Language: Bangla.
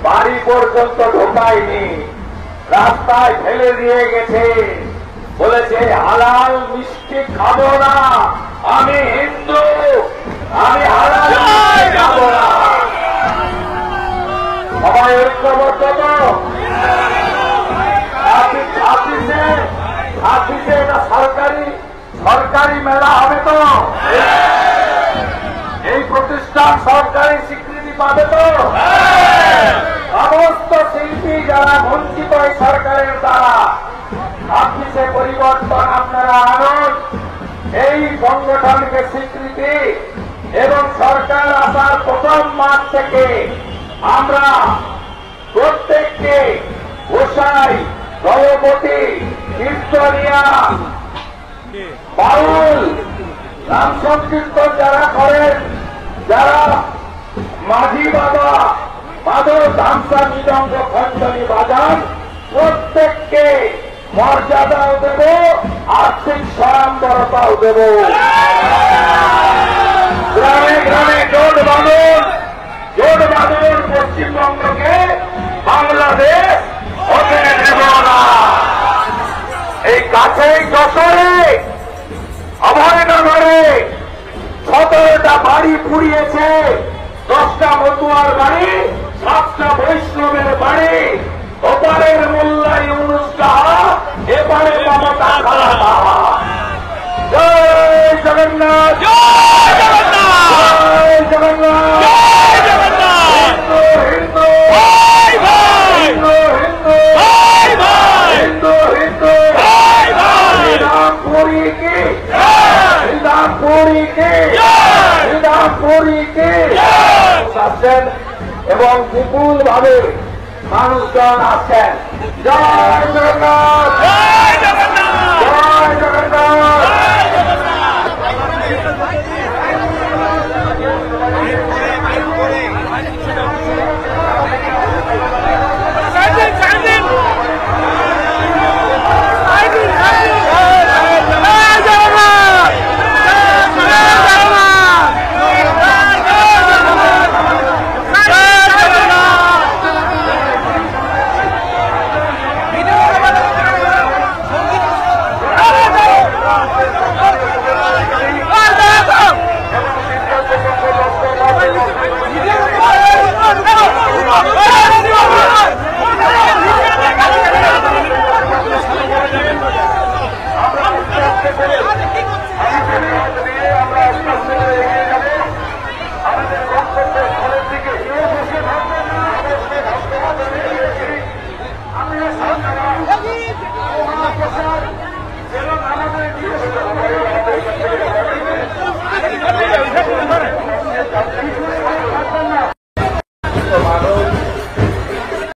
বাড়ি পর্যন্ত ঢোকায়নি, রাস্তায় ফেলে দিয়ে গেছে। বলেছে হালাল মিষ্টি খাবো না, আমি হিন্দু, আমি হালাল মিষ্টি খাবো না। সবাই ঐক্যবদ্ধ তো? ছাব্বিশে এটা সরকারি মেলা হবে তো? এই প্রতিষ্ঠান সরকারি স্বীকৃতি পাবে তো? সমস্ত শিল্পী যারা বঞ্চিত এই সরকারের দ্বারা, 26-এ পরিবর্তন আপনারা আনুন, এই সংগঠনকে স্বীকৃতি এবং সরকার আসার প্রথম মাস থেকে আমরা প্রত্যেককে গোসাই, দলপতি, কীর্তনিয়া, বাউল, নাম সংকীর্তন যারা করেন, যারা মাঝি বাবা, মাদক, ধামসা, মৃদঙ্গ, খঞ্জনি বাজান, প্রত্যেককে মর্যাদাও দেব, আর্থিক স্বয়ম্বরতাও দেব। গ্রামে গ্রামে জোট বাঁধুন, পশ্চিমবঙ্গকে বাংলাদেশ হতে দেব না। এই কাছেই যশোরে অভয়নগরে 17টা বাড়ি পুড়িয়েছে, 10টা মতুয়ার বাড়ি, 7টা বৈষ্ণবের বাড়ি। ওপারের মোল্লা ইউনুস সাহা, এপারে মমতা খালাহা। জয় জগন্নাথ, জয় জগন্নাথ, জয় জগন্নাথ, জয় জগন্নাথ। হিন্দু ভাই ভাই, হিন্দু ভাই ভাই, হিন্দু ভাই ভাই। শ্রীরামপুরী কি জয়, শ্রীরামপুরী কি জয়, শ্রীরামপুরী কি জয়। এবং বিপুল ভাবে মানুষজন আছেন। জয় জগন্নাথ, জয় জগন্নাথ, জয় জগন্নাথ।